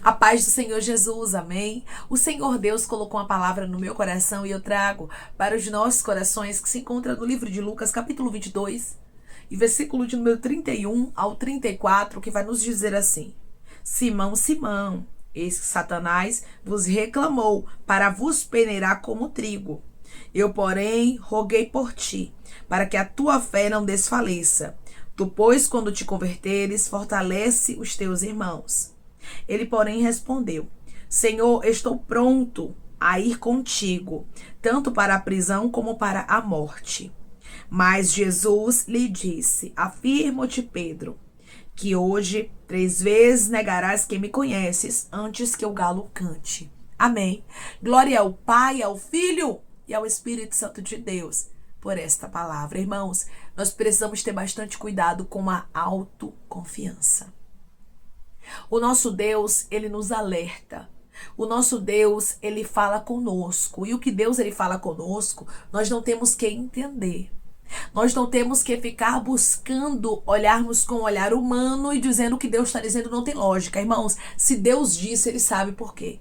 A paz do Senhor Jesus, amém? O Senhor Deus colocou uma palavra no meu coração e eu trago para os nossos corações, que se encontra no livro de Lucas, capítulo 22, e versículo de número 31 ao 34, que vai nos dizer assim: Simão, Simão, eis que Satanás vos reclamou para vos peneirar como trigo. Eu, porém, roguei por ti, para que a tua fé não desfaleça. Tu, pois, quando te converteres, fortalece os teus irmãos. Ele, porém, respondeu: Senhor, estou pronto a ir contigo, tanto para a prisão como para a morte. Mas Jesus lhe disse: Afirmo-te, Pedro, que hoje 3 vezes negarás que me conheces, antes que o galo cante. Amém. Glória ao Pai, ao Filho e ao Espírito Santo de Deus por esta palavra. Irmãos, nós precisamos ter bastante cuidado com a autoconfiança. O nosso Deus, ele nos alerta. O nosso Deus, ele fala conosco. E o que Deus ele fala conosco, nós não temos que entender. Nós não temos que ficar buscando olharmos com o olhar humano e dizendo o que Deus está dizendo não tem lógica. Irmãos, se Deus disse, ele sabe por quê.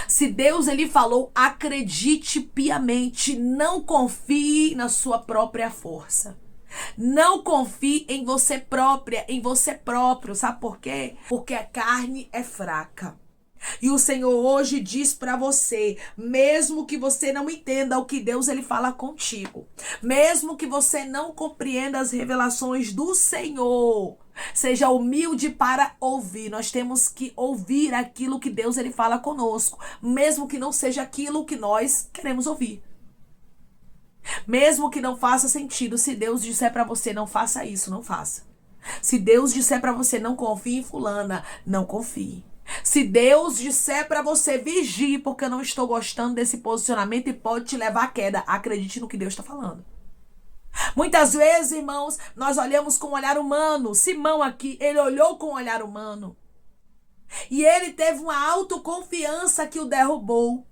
Se Deus ele falou, acredite piamente, não confie na sua própria força. Não confie em você própria, em você próprio. Sabe por quê? Porque a carne é fraca. E o Senhor hoje diz para você, mesmo que você não entenda o que Deus ele fala contigo, mesmo que você não compreenda as revelações do Senhor, seja humilde para ouvir. Nós temos que ouvir aquilo que Deus ele fala conosco, mesmo que não seja aquilo que nós queremos ouvir. Mesmo que não faça sentido, se Deus disser para você não faça isso, não faça. Se Deus disser para você não confie em fulana, não confie. Se Deus disser para você vigie porque eu não estou gostando desse posicionamento e pode te levar à queda, acredite no que Deus está falando. Muitas vezes, irmãos, nós olhamos com o olhar humano. Simão aqui, ele olhou com o olhar humano. E ele teve uma autoconfiança que o derrubou.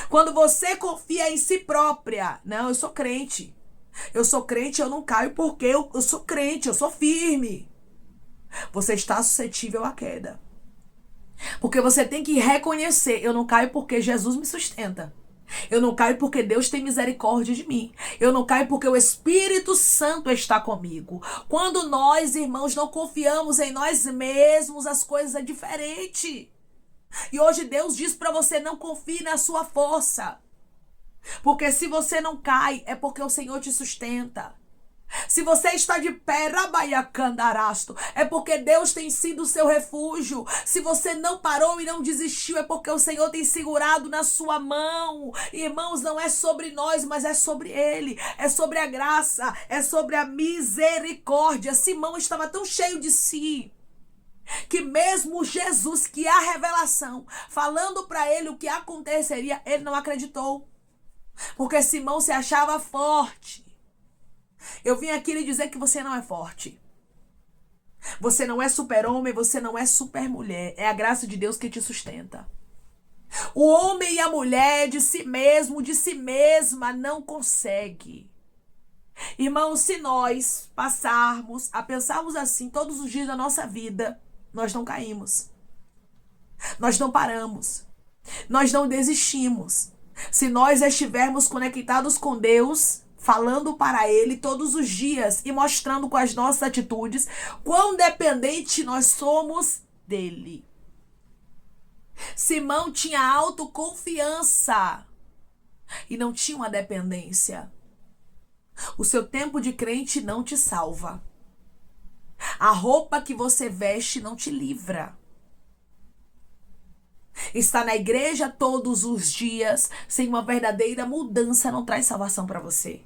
Quando você confia em si própria, não, eu sou crente. Eu sou crente, eu não caio porque eu sou crente, eu sou firme. Você está suscetível à queda. Porque você tem que reconhecer, eu não caio porque Jesus me sustenta. Eu não caio porque Deus tem misericórdia de mim. Eu não caio porque o Espírito Santo está comigo. Quando nós, irmãos, não confiamos em nós mesmos, as coisas é diferente. E hoje Deus diz para você, não confie na sua força. Porque se você não cai, é porque o Senhor te sustenta. Se você está de pé, rabaiacandarasto, é porque Deus tem sido o seu refúgio. Se você não parou e não desistiu, é porque o Senhor tem segurado na sua mão. Irmãos, não é sobre nós, mas é sobre Ele. É sobre a graça, é sobre a misericórdia. Simão estava tão cheio de si, que mesmo Jesus, que é a revelação, falando para ele o que aconteceria, ele não acreditou. Porque Simão se achava forte. Eu vim aqui lhe dizer que você não é forte. Você não é super-homem, você não é super-mulher. É a graça de Deus que te sustenta. O homem e a mulher de si mesmo, de si mesma, não consegue. Irmãos, se nós passarmos a pensarmos assim todos os dias da nossa vida, nós não caímos. Nós não paramos. Nós não desistimos. Se nós estivermos conectados com Deus, falando para Ele todos os dias e mostrando com as nossas atitudes quão dependente nós somos dEle. Simão tinha autoconfiança e não tinha uma dependência. O seu tempo de crente não te salva. A roupa que você veste não te livra. Estar na igreja todos os dias sem uma verdadeira mudança não traz salvação para você.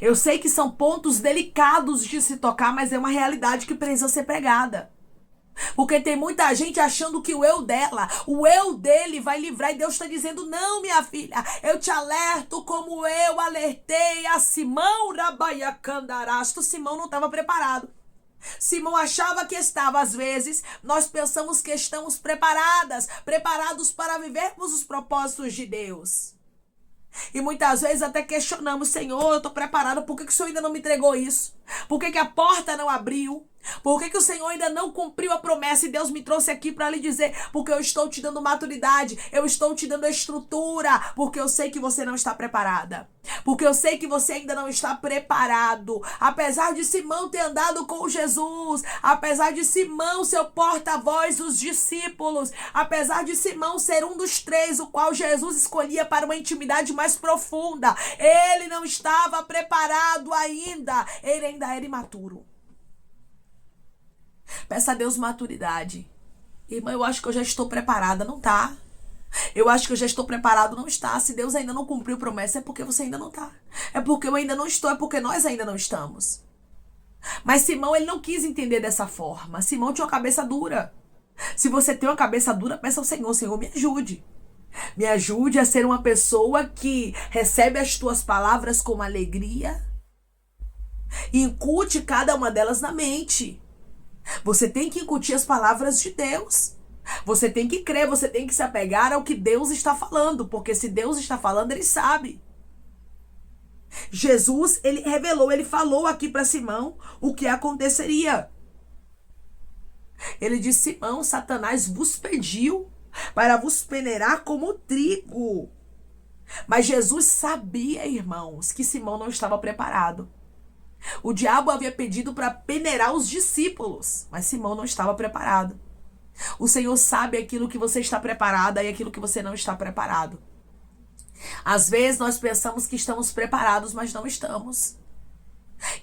Eu sei que são pontos delicados de se tocar, mas é uma realidade que precisa ser pregada. Porque tem muita gente achando que o eu dela, o eu dele vai livrar. E Deus está dizendo, não, minha filha, eu te alerto como eu alertei a Simão rabaiacandarasto. Simão não estava preparado. Simão achava que estava. Às vezes, nós pensamos que estamos preparados para vivermos os propósitos de Deus. E muitas vezes até questionamos, Senhor, eu estou preparado, por que o Senhor ainda não me entregou isso? Por que que a porta não abriu? Por que que o Senhor ainda não cumpriu a promessa e Deus me trouxe aqui para lhe dizer? Porque eu estou te dando maturidade, eu estou te dando estrutura, porque eu sei que você não está preparada. Porque eu sei que você ainda não está preparado. Apesar de Simão ter andado com Jesus, apesar de Simão ser o porta-voz dos discípulos, apesar de Simão ser um dos três, o qual Jesus escolhia para uma intimidade mais profunda, ele não estava preparado ainda. Ele ainda era imaturo. Peça a Deus maturidade. Irmã, eu acho que eu já estou preparada. Não tá. Eu acho que eu já estou preparado. Não está. Se Deus ainda não cumpriu promessa, é porque você ainda não tá. É porque eu ainda não estou. É porque nós ainda não estamos. Mas Simão, ele não quis entender dessa forma. Simão tinha uma cabeça dura. Se você tem uma cabeça dura, peça ao Senhor. Senhor, me ajude. Me ajude a ser uma pessoa que recebe as tuas palavras com alegria e incute cada uma delas na mente. Você tem que incutir as palavras de Deus. Você tem que crer, você tem que se apegar ao que Deus está falando, porque se Deus está falando, ele sabe. Jesus, ele revelou, ele falou aqui para Simão o que aconteceria. Ele disse: Simão, Satanás vos pediu para vos peneirar como trigo. Mas Jesus sabia, irmãos, que Simão não estava preparado. O diabo havia pedido para peneirar os discípulos, mas Simão não estava preparado. O Senhor sabe aquilo que você está preparada e aquilo que você não está preparado. Às vezes nós pensamos que estamos preparados, mas não estamos.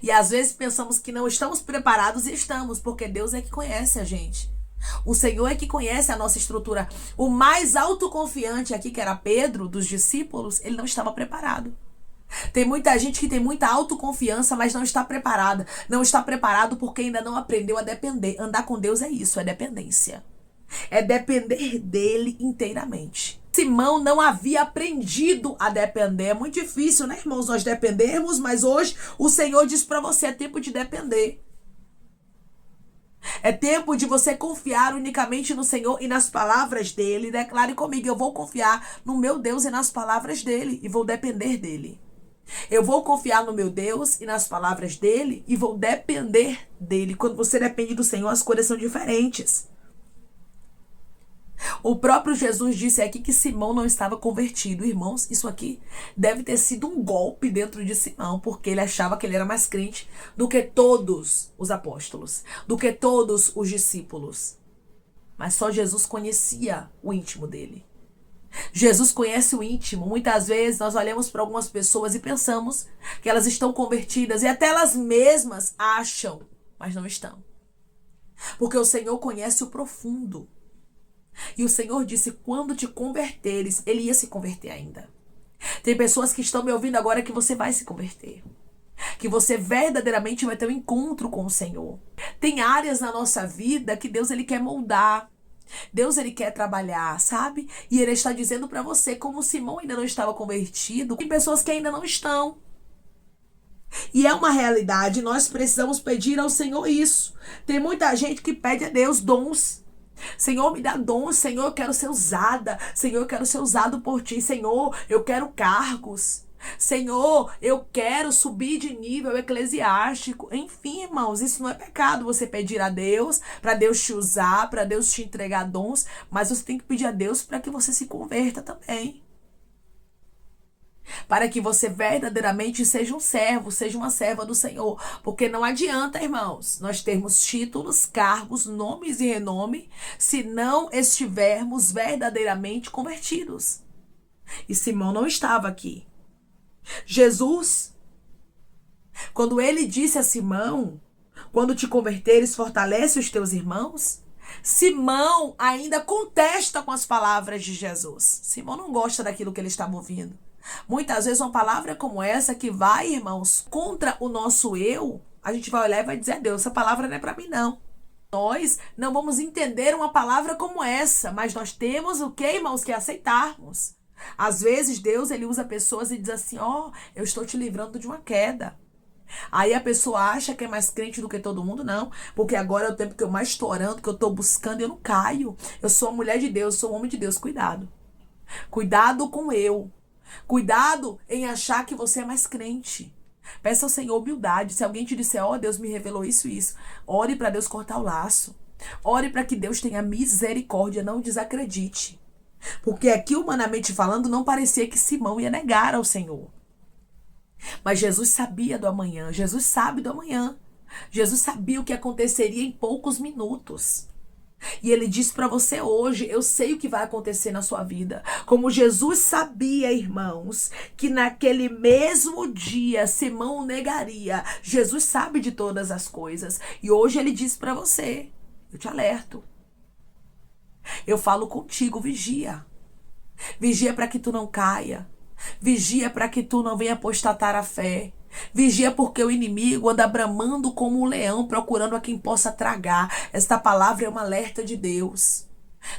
E às vezes pensamos que não estamos preparados e estamos, porque Deus é que conhece a gente. O Senhor é que conhece a nossa estrutura. O mais autoconfiante aqui, que era Pedro, dos discípulos, ele não estava preparado. Tem muita gente que tem muita autoconfiança, mas não está preparada. Não está preparado porque ainda não aprendeu a depender. Andar com Deus é isso, é dependência. É depender dele inteiramente. Simão não havia aprendido a depender. É muito difícil, né, irmãos, nós dependermos, mas hoje o Senhor diz para você: é tempo de depender. É tempo de você confiar unicamente no Senhor e nas palavras dele. Declare comigo: eu vou confiar no meu Deus e nas palavras dele e vou depender dele. Eu vou confiar no meu Deus e nas palavras dele e vou depender dele. Quando você depende do Senhor, as coisas são diferentes. O próprio Jesus disse aqui que Simão não estava convertido. Irmãos, isso aqui deve ter sido um golpe dentro de Simão, porque ele achava que ele era mais crente do que todos os apóstolos, do que todos os discípulos. Mas só Jesus conhecia o íntimo dele. Jesus conhece o íntimo. Muitas vezes nós olhamos para algumas pessoas e pensamos que elas estão convertidas e até elas mesmas acham, mas não estão. Porque o Senhor conhece o profundo. E o Senhor disse: quando te converteres, ele ia se converter ainda. Tem pessoas que estão me ouvindo agora que você vai se converter. Que você verdadeiramente vai ter um encontro com o Senhor. Tem áreas na nossa vida que Deus ele quer moldar. Deus ele quer trabalhar, sabe? E ele está dizendo para você, como Simão ainda não estava convertido, tem pessoas que ainda não estão. E é uma realidade, nós precisamos pedir ao Senhor isso. Tem muita gente que pede a Deus dons. Senhor, me dá dons. Senhor, eu quero ser usada. Senhor, eu quero ser usado por ti. Senhor, eu quero cargos. Senhor, eu quero subir de nível eclesiástico. Enfim, irmãos, isso não é pecado você pedir a Deus, para Deus te usar, para Deus te entregar dons, mas você tem que pedir a Deus para que você se converta também. Para que você verdadeiramente seja um servo, seja uma serva do Senhor. Porque não adianta, irmãos, nós termos títulos, cargos, nomes e renome, se não estivermos verdadeiramente convertidos. E Simão não estava aqui. Jesus, quando ele disse a Simão: quando te converteres, fortalece os teus irmãos, Simão ainda contesta com as palavras de Jesus. Simão não gosta daquilo que ele estava ouvindo. Muitas vezes uma palavra como essa que vai, irmãos, contra o nosso eu, a gente vai olhar e vai dizer: a Deus, essa palavra não é para mim não. Nós não vamos entender uma palavra como essa, mas nós temos o que, irmãos, que aceitarmos. Às vezes Deus ele usa pessoas e diz assim: ó, eu estou te livrando de uma queda. Aí a pessoa acha que é mais crente do que todo mundo. Não, porque agora é o tempo que eu mais estou orando, que eu estou buscando e eu não caio. Eu sou uma mulher de Deus, sou um homem de Deus. Cuidado. Cuidado com eu. Cuidado em achar que você é mais crente. Peça ao Senhor humildade. Se alguém te disser, ó, Deus me revelou isso e isso, ore para Deus cortar o laço. Ore para que Deus tenha misericórdia, não desacredite. Porque aqui, humanamente falando, não parecia que Simão ia negar ao Senhor. Mas Jesus sabia do amanhã. Jesus sabe do amanhã. Jesus sabia o que aconteceria em poucos minutos. E ele diz para você hoje, eu sei o que vai acontecer na sua vida. Como Jesus sabia, irmãos, que naquele mesmo dia Simão o negaria. Jesus sabe de todas as coisas. E hoje ele diz para você, eu te alerto. Eu falo contigo, vigia. Vigia para que tu não caia. Vigia para que tu não venha apostatar a fé. Vigia porque o inimigo anda bramando como um leão, procurando a quem possa tragar. Esta palavra é um alerta de Deus.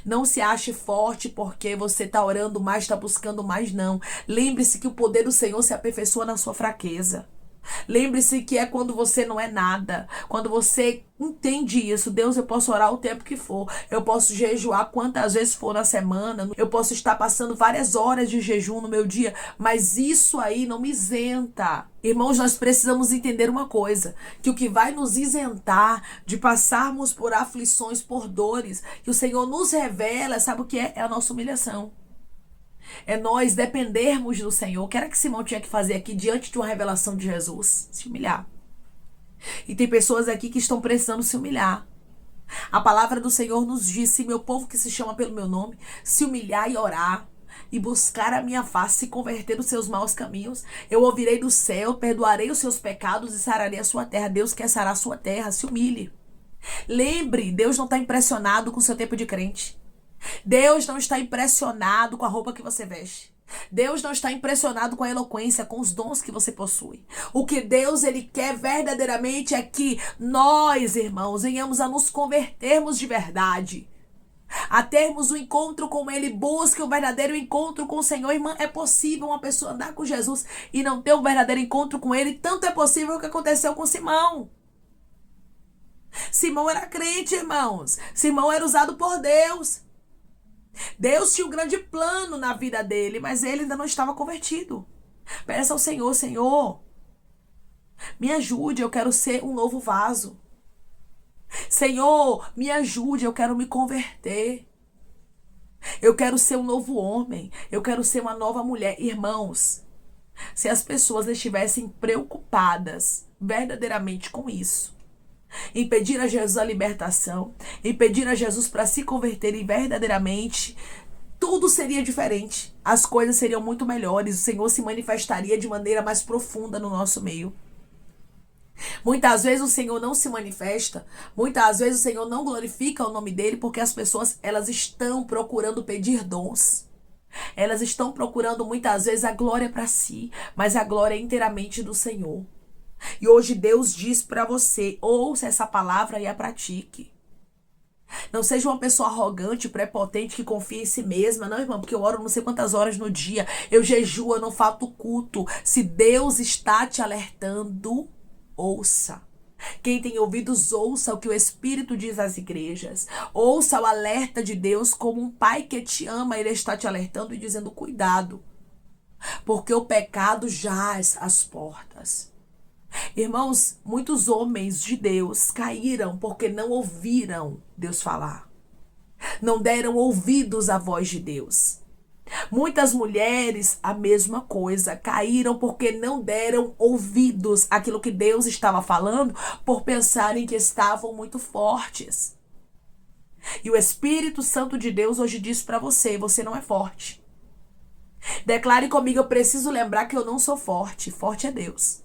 Não se ache forte porque você está orando mais, está buscando mais, não. Lembre-se que o poder do Senhor se aperfeiçoa na sua fraqueza. Lembre-se que é quando você não é nada. Quando você entende isso. Deus, eu posso orar o tempo que for. Eu posso jejuar quantas vezes for na semana. Eu posso estar passando várias horas de jejum no meu dia. Mas isso aí não me isenta. Irmãos, nós precisamos entender uma coisa. Que o que vai nos isentar de passarmos por aflições, por dores, que o Senhor nos revela, sabe o que é? É a nossa humilhação. É nós dependermos do Senhor. O que era que Simão tinha que fazer aqui diante de uma revelação de Jesus? Se humilhar. E tem pessoas aqui que estão precisando se humilhar. A palavra do Senhor nos diz, se meu povo que se chama pelo meu nome, se humilhar e orar, e buscar a minha face, se converter dos seus maus caminhos, eu ouvirei do céu, perdoarei os seus pecados e sararei a sua terra. Deus quer sarar a sua terra, se humilhe. Lembre, Deus não está impressionado com o seu tempo de crente. Deus não está impressionado com a roupa que você veste. Deus não está impressionado com a eloquência, com os dons que você possui. O que Deus ele quer verdadeiramente é que nós, irmãos, venhamos a nos convertermos de verdade. A termos um encontro com Ele, busque um verdadeiro encontro com o Senhor. Irmã, é possível uma pessoa andar com Jesus e não ter um verdadeiro encontro com Ele? Tanto é possível o que aconteceu com Simão. Simão era crente, irmãos. Simão era usado por Deus. Deus tinha um grande plano na vida dele, mas ele ainda não estava convertido. Peça ao Senhor, Senhor, me ajude, eu quero ser um novo vaso. Senhor, me ajude, eu quero me converter. Eu quero ser um novo homem, eu quero ser uma nova mulher. Irmãos, se as pessoas estivessem preocupadas verdadeiramente com isso, em pedir a Jesus a libertação, em pedir a Jesus para se converterem verdadeiramente, tudo seria diferente. As coisas seriam muito melhores. O Senhor se manifestaria de maneira mais profunda no nosso meio. Muitas vezes o Senhor não se manifesta, muitas vezes o Senhor não glorifica o nome dele, porque as pessoas, elas estão procurando pedir dons. Elas estão procurando muitas vezes a glória para si, mas a glória é inteiramente do Senhor. E hoje Deus diz para você, ouça essa palavra e a pratique. Não seja uma pessoa arrogante, prepotente, que confia em si mesma. Não, irmão, porque eu oro não sei quantas horas no dia, eu jejuo, eu não falto culto. Se Deus está te alertando, ouça. Quem tem ouvidos, ouça o que o Espírito diz às igrejas. Ouça o alerta de Deus como um pai que te ama. Ele está te alertando e dizendo, cuidado, porque o pecado jaz às portas. Irmãos, muitos homens de Deus caíram porque não ouviram Deus falar. Não deram ouvidos à voz de Deus. Muitas mulheres, a mesma coisa, caíram porque não deram ouvidos àquilo que Deus estava falando, por pensarem que estavam muito fortes. E o Espírito Santo de Deus hoje diz para você, você não é forte. Declare comigo, eu preciso lembrar que eu não sou forte. Forte é Deus.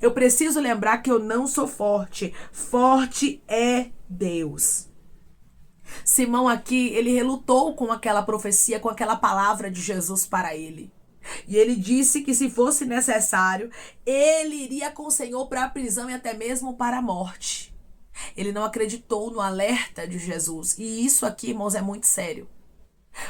Eu preciso lembrar que eu não sou forte. Forte é Deus. Simão aqui, ele relutou com aquela profecia, com aquela palavra de Jesus para ele. E ele disse que se fosse necessário, ele iria com o Senhor para a prisão e até mesmo para a morte. Ele não acreditou no alerta de Jesus. E isso aqui, irmãos, é muito sério.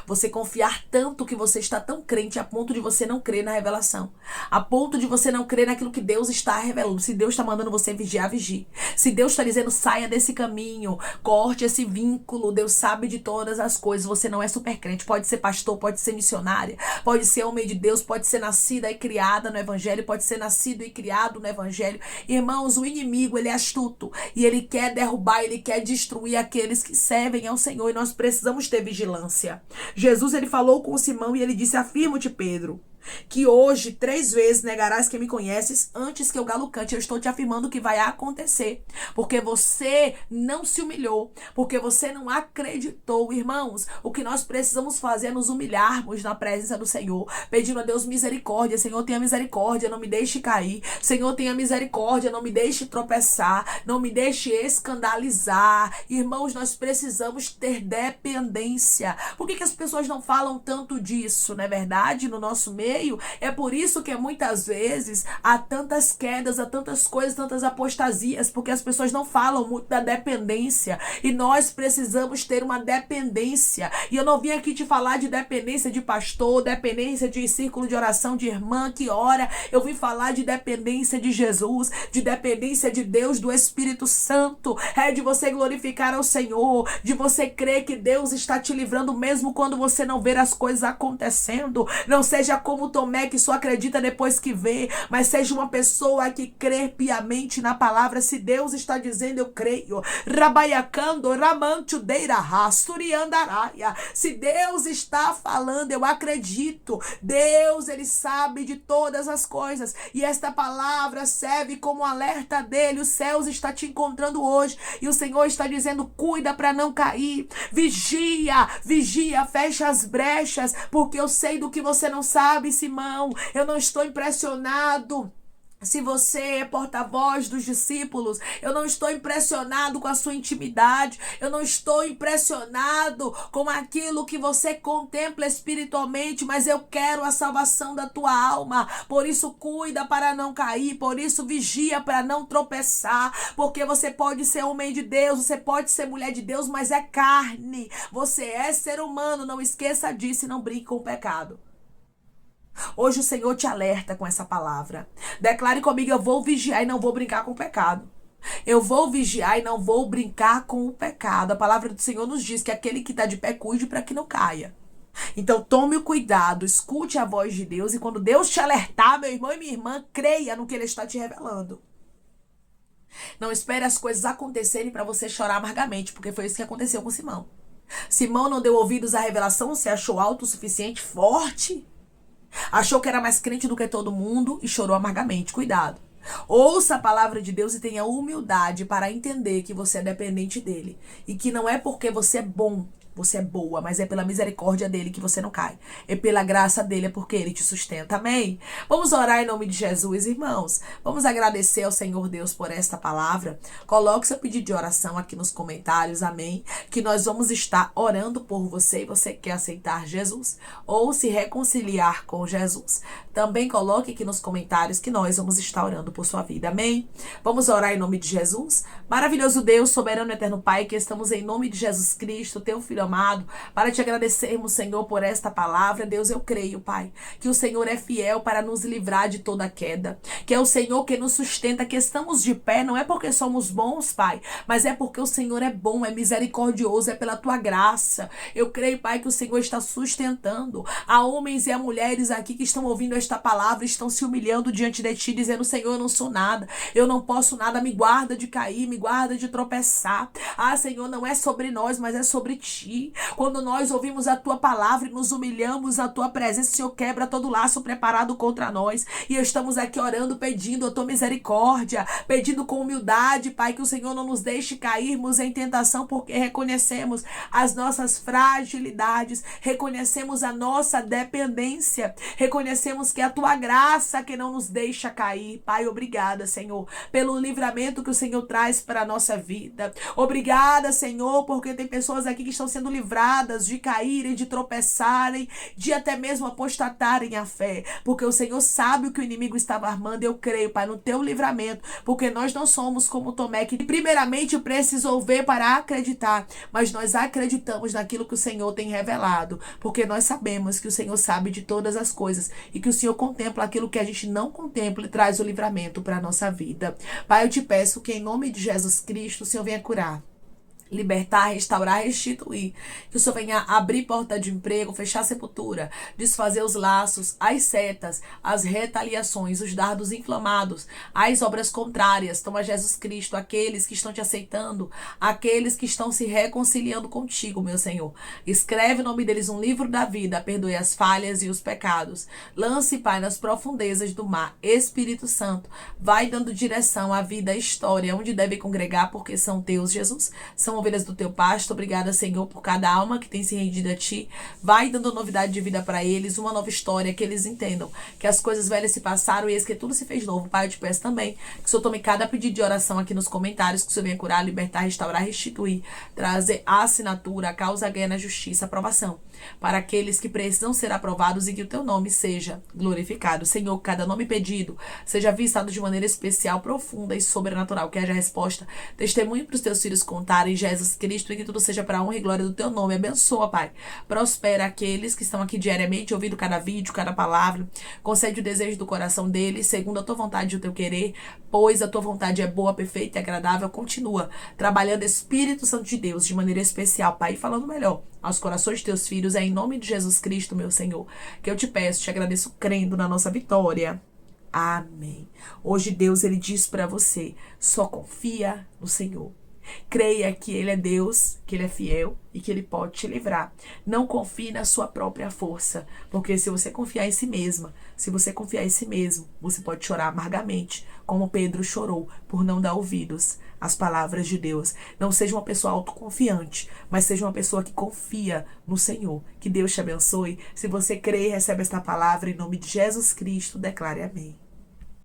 Você confiar tanto que você está tão crente a ponto de você não crer na revelação. A ponto de você não crer naquilo que Deus está revelando. Se Deus está mandando você vigiar, vigie. Se Deus está dizendo, saia desse caminho, corte esse vínculo. Deus sabe de todas as coisas. Você não é super crente. Pode ser pastor, pode ser missionária, pode ser homem de Deus, pode ser nascida e criada no evangelho, pode ser nascido e criado no evangelho. Irmãos, o inimigo, ele é astuto e ele quer derrubar, ele quer destruir aqueles que servem ao Senhor, e nós precisamos ter vigilância. Jesus, ele falou com Simão e ele disse, afirmo-te, Pedro, que hoje 3 vezes negarás que me conheces antes que o galo cante. Eu estou te afirmando que vai acontecer, porque você não se humilhou, porque você não acreditou. Irmãos, o que nós precisamos fazer é nos humilharmos na presença do Senhor, pedindo a Deus misericórdia. Senhor, tenha misericórdia, não me deixe cair. Senhor, tenha misericórdia, não me deixe tropeçar, não me deixe escandalizar. Irmãos, nós precisamos ter dependência. Por que as pessoas não falam tanto disso, não é verdade, no nosso meio? É por isso que muitas vezes há tantas quedas, há tantas coisas, tantas apostasias, porque as pessoas não falam muito da dependência, e nós precisamos ter uma dependência. E eu não vim aqui te falar de dependência de pastor, dependência de círculo de oração de irmã que ora. Eu vim falar de dependência de Jesus, de dependência de Deus, do Espírito Santo. É de você glorificar ao Senhor, de você crer que Deus está te livrando mesmo quando você não ver as coisas acontecendo. Não seja como Tomé, que só acredita depois que vê, mas seja uma pessoa que crê piamente na palavra. Se Deus está dizendo, eu creio. Rabaiacando, ramancho deiraha, suriandaraia. Se Deus está falando, eu acredito. Deus, ele sabe de todas as coisas, e esta palavra serve como alerta dele. Os céus está te encontrando hoje, e o Senhor está dizendo, cuida para não cair. Vigia, vigia, fecha as brechas, porque eu sei do que você não sabe, Simão. Eu não estou impressionado se você é porta-voz dos discípulos. Eu não estou impressionado com a sua intimidade. Eu não estou impressionado com aquilo que você contempla espiritualmente, mas eu quero a salvação da tua alma. Por isso, cuida para não cair. Por isso, vigia para não tropeçar. Porque você pode ser homem de Deus, você pode ser mulher de Deus, mas é carne. Você é ser humano. Não esqueça disso e não brinque com o pecado. Hoje o Senhor te alerta com essa palavra. Declare comigo, eu vou vigiar e não vou brincar com o pecado. Eu vou vigiar e não vou brincar com o pecado. A palavra do Senhor nos diz que aquele que está de pé, cuide para que não caia. Então tome o cuidado, escute a voz de Deus, e quando Deus te alertar, meu irmão e minha irmã, creia no que Ele está te revelando. Não espere as coisas acontecerem para você chorar amargamente, porque foi isso que aconteceu com Simão. Simão não deu ouvidos à revelação, se achou autossuficiente, forte. Achou que era mais crente do que todo mundo e chorou amargamente. Cuidado. Ouça a palavra de Deus e tenha humildade para entender que você é dependente dele. E que não é porque você é bom, você é boa, mas é pela misericórdia dele que você não cai. É pela graça dele, é porque ele te sustenta. Amém? Vamos orar em nome de Jesus, irmãos. Vamos agradecer ao Senhor Deus por esta palavra. Coloque seu pedido de oração aqui nos comentários. Amém? Que nós vamos estar orando por você, e você quer aceitar Jesus ou se reconciliar com Jesus. Também coloque aqui nos comentários que nós vamos estar orando por sua vida. Amém? Vamos orar em nome de Jesus. Maravilhoso Deus, soberano e eterno Pai, que estamos em nome de Jesus Cristo, teu Filho amado, para te agradecermos, Senhor, por esta palavra. Deus, eu creio, Pai, que o Senhor é fiel para nos livrar de toda queda, que é o Senhor que nos sustenta, que estamos de pé, não é porque somos bons, Pai, mas é porque o Senhor é bom, é misericordioso, é pela tua graça. Eu creio, Pai, que o Senhor está sustentando. Há homens e há mulheres aqui que estão ouvindo esta palavra, estão se humilhando diante de ti, dizendo, Senhor, eu não sou nada, eu não posso nada, me guarda de cair, me guarda de tropeçar. Ah, Senhor, não é sobre nós, mas é sobre ti. Quando nós ouvimos a tua palavra e nos humilhamos à tua presença, o Senhor quebra todo laço preparado contra nós. E estamos aqui orando, pedindo a tua misericórdia, pedindo com humildade, Pai, que o Senhor não nos deixe cairmos em tentação, porque reconhecemos as nossas fragilidades, reconhecemos a nossa dependência, reconhecemos que é a tua graça que não nos deixa cair. Pai, obrigada, Senhor, pelo livramento que o Senhor traz para a nossa vida. Obrigada, Senhor, porque tem pessoas aqui que estão sendo sendo livradas de caírem, de tropeçarem, de até mesmo apostatarem a fé, porque o Senhor sabe o que o inimigo estava armando. Eu creio, Pai, no teu livramento, porque nós não somos como Tomé, que primeiramente precisou ver para acreditar, mas nós acreditamos naquilo que o Senhor tem revelado, porque nós sabemos que o Senhor sabe de todas as coisas e que o Senhor contempla aquilo que a gente não contempla e traz o livramento para a nossa vida. Pai, eu te peço que em nome de Jesus Cristo o Senhor venha curar, libertar, restaurar, restituir. Que o Senhor venha abrir porta de emprego, fechar a sepultura, desfazer os laços, as setas, as retaliações, os dardos inflamados, as obras contrárias. Toma, Jesus Cristo, aqueles que estão te aceitando, aqueles que estão se reconciliando contigo, meu Senhor. Escreve o nome deles um livro da vida, perdoe as falhas e os pecados. Lance, Pai, nas profundezas do mar. Espírito Santo, vai dando direção à vida, à história, onde devem congregar, porque são teus, Jesus. São ovelhas do teu pasto. Obrigada, Senhor, por cada alma que tem se rendido a ti. Vai dando novidade de vida para eles, uma nova história, que eles entendam que as coisas velhas se passaram e eis que tudo se fez novo. Pai, eu te peço também que o Senhor tome cada pedido de oração aqui nos comentários, que o Senhor venha curar, libertar, restaurar, restituir, trazer a assinatura, a causa ganha na justiça, aprovação para aqueles que precisam ser aprovados, e que o teu nome seja glorificado. Senhor, cada nome pedido seja visitado de maneira especial, profunda e sobrenatural, que haja resposta, testemunho para os teus filhos contarem, Jesus Cristo, e que tudo seja para a honra e glória do teu nome. Abençoa, Pai. Prospera aqueles que estão aqui diariamente, ouvindo cada vídeo, cada palavra. Concede o desejo do coração deles, segundo a tua vontade e o teu querer, pois a tua vontade é boa, perfeita e agradável. Continua trabalhando, Espírito Santo de Deus, de maneira especial, Pai, falando melhor aos corações de teus filhos. É em nome de Jesus Cristo, meu Senhor, que eu te peço, te agradeço, crendo na nossa vitória. Amém. Hoje Deus, ele diz para você: só confia no Senhor. Creia que Ele é Deus, que Ele é fiel e que Ele pode te livrar. Não confie na sua própria força, porque se você confiar em si mesma, se você confiar em si mesmo, você pode chorar amargamente, como Pedro chorou por não dar ouvidos às palavras de Deus. Não seja uma pessoa autoconfiante, mas seja uma pessoa que confia no Senhor. Que Deus te abençoe. Se você crê e recebe esta palavra, em nome de Jesus Cristo, declare amém.